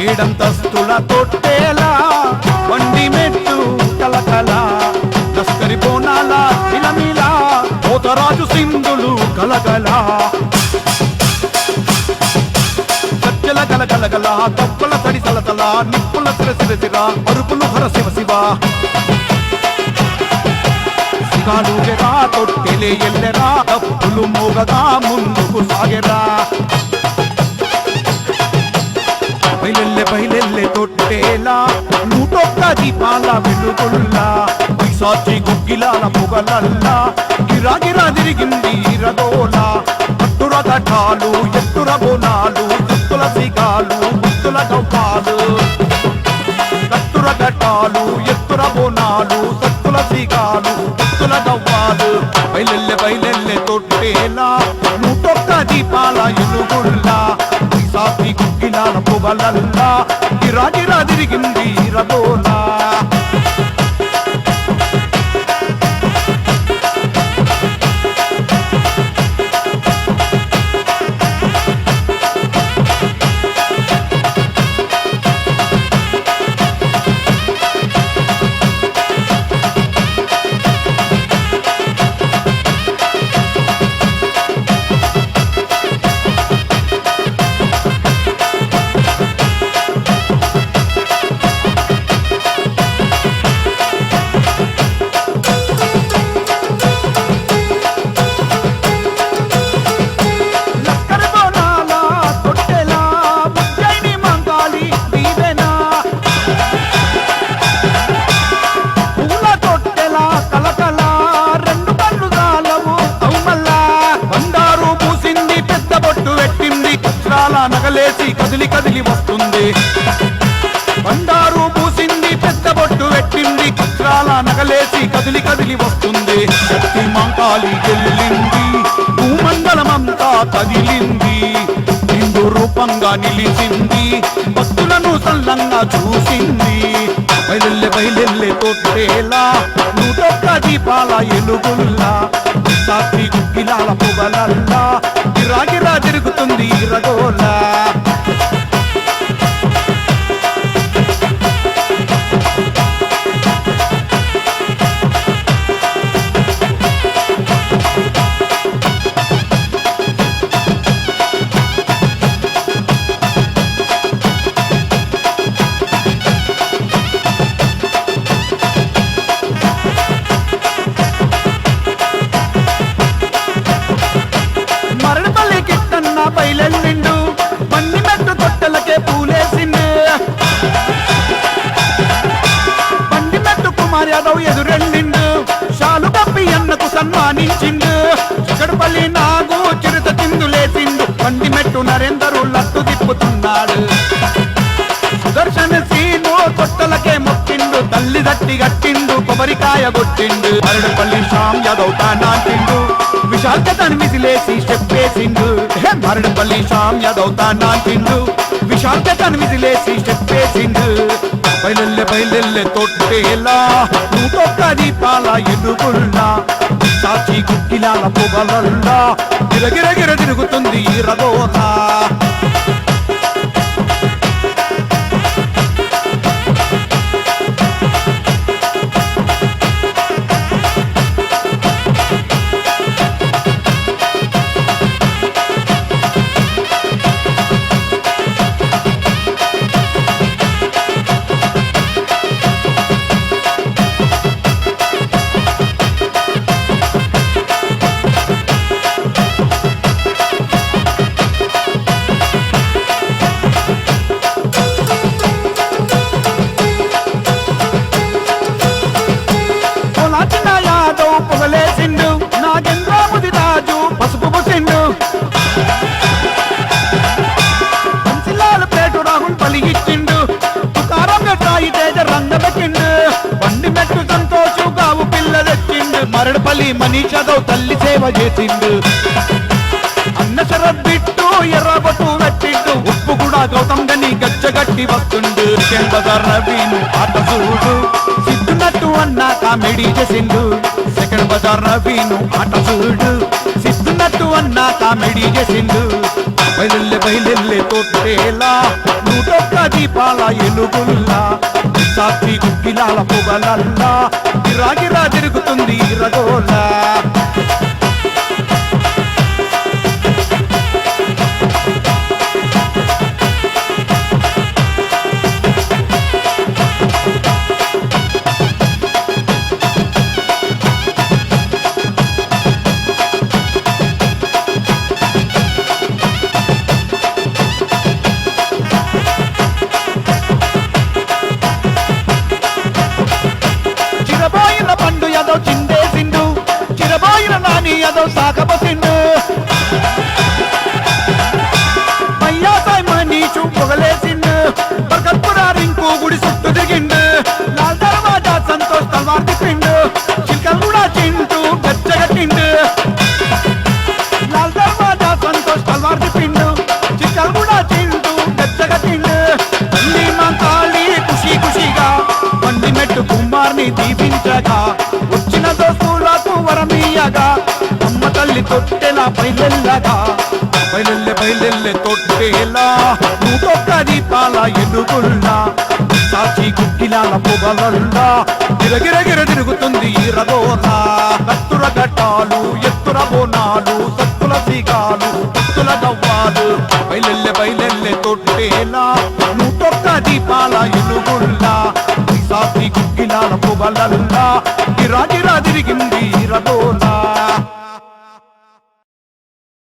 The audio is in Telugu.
ఏడంతస్తుల తొట్టేలా బండి మెట్టు కలకల లస్కరి బోనాల మిలమిల పోతరాజు సింధులు కలకల సజ్జల కలకలగల తప్పుల తడి తలతల నిప్పుల సిరసిరసిర అరుపులు హర శివ శివ సిగాలుగెరా తొట్టెలే ఎల్లెరా తప్పులు మోగగా ముందుకు సాగెరా బయలెల్లె తొట్టేలా నూటొక్క దీపాల వెలుగుల్లా సాచి గుగ్గిలాల పొగలల్లా గిరాగిరా తిరిగింది రగోలా పట్టుర తటాలు ఎత్తుర బోనాలు చుత్తుల సిగాలు గుత్తుల గవ్వాలు కట్టుర గట్టాలు ఎత్తుర బోనాలు సత్తుల సిగాలు గుత్తుల గవ్వాలు బయలెల్లె తొట్టేలా నూటొక్క దీపాల ఎలుగుల్లా సాచి గుగ్గిలాల పొగలల్లా గిరాగిరా తిరిగింది రగోలా నగలేసి కదిలి కదిలి వస్తుంది బండారు పూసింది పెద్ద బొట్టు పెట్టింది కచ్రాల నగలేసి కదిలి కదిలి వస్తుంది శక్తి మంకాలి గెల్లింది భూమండలమంతా కదిలింది నిండు రూపంగా నిలిచింది భక్తులను సల్లంగా చూసింది బయలెల్లె తొట్టేలా నూటొక్క దీపాల ఎలుగుల్లా సాక్షి గుగ్గిలాల పొగలల్లా గిరాగిరా తిరుగుతుంది రగోలా బయలెల్లిండు బండి మెట్టు తొట్టెలకే పూలేసిండు బండి మెట్టు కుమార్ యాదవ్ ఎదురెళ్ళిండు షాలు కప్పి అన్నకు సన్మానించిండు చికడపల్లి నాగు చిరుత చిందులేసిండు బండి మెట్టు నరేందరు లట్టు తిప్పుతున్నాడు సుదర్శన సీను తొట్టెలకే మొక్కిండు తల్లి దట్టి గట్టిండు కొబ్బరికాయ కొట్టిండు మరడుపల్లి శ్యామ్ యాదవ్ తానాంటిండు విశాఖ తనిమిదిలేసి స్టెప్ వేసిండు మరడుపల్లి శ్యామ్ యాదవ్ తానాంటిండు విశాఖ తనిమిదిలేసి స్టెప్ వేసిండు బయలెల్లె తొట్టేలా నూటొక్క దీపాల ఎలుగుల్లా సాక్షి గుగ్గిలాల పొగలల్లా గిరగిర తిరుగుతుంది రగోలా పొగలేసిండు నాగేంద్రాముది రాజు పసుపు పుసిండు కంచిలాల పేటు రాహుల్ పలిగిచ్చిండు తుకారం గట్టాయి తేజ రంగబెట్టిండు బండి మెట్టు సంతోషు గావు పిల్ల తెచ్చిండు మరడుపల్లి మనీష్ యాదవ్ తల్లి సేవ చేసిండు అన్న శరత్ బిట్టు ఎర్రబొట్టు పెట్టిండు ఉప్పు కూడా గౌతమ్ గని గచ్చగట్టి వస్తుండు బజార్ నవీను ఆట చూడు సిద్ధునట్టు అన్న కామెడీ చేసిండు సెకండ్ బజార్ నవీను ఆట చూడు సిద్ధునట్టు అన్న కామెడీ చేసిండు బయలెల్లె తొట్టేలా నూటొక్క దీపాల ఎలుగుల్లా సాక్షి గుగ్గిలాల పొగలల్లా గిరాగిరా తిరుగుతుంది రగోలా చిరబోయిన పండు యదో చిందేసిండు చిరబోయిన నాని యదో సాగబసిండు మయ్యాసాయ్ మనీచు పొగలేసిండు బర్కత్పురారింకు గుడి చుట్టూ దిగిండు లాల్ దర్వాజా సంతోష్ తల్వార్ తిప్పిండు చిల్కల్ కూడా చింటూ గచ్చగట్టిండు లాల్ దర్వాజా సంతోష్ తల్వార్ తిప్పిండు చిల్కల్ కూడా చింటూ గచ్చగట్టిండు తల్లి మా కాళీ ఖుషి ఖుషిగా బండి మెట్టు కుమార్ని దీపించగా వచ్చిన దోస్తులకు వరమీయగా అమ్మ తల్లి తొట్టెలా బయలెల్లగా బయలెల్లె బయలెల్లె తొట్టెలా నూటొక్క దీపాల ఎలుగుల్లా సాక్షి గుగ్గిలాల పొగలల్లా గిరగిరగిర తిరుగుతుంది ఈ రగోలా కత్తుర గట్టాలు ఎత్తుర బోనాలు సత్తుల సీగాలు ఎత్తుల గవ్వాలు బయలెల్లె బయలెల్లె తొట్టెలా నూటొక్క దీపాల ఎలుగుల్లా సాక్షి గుగ్గిలాల పొగలల్లా గిరాగిరా తిరిగింది రగోలా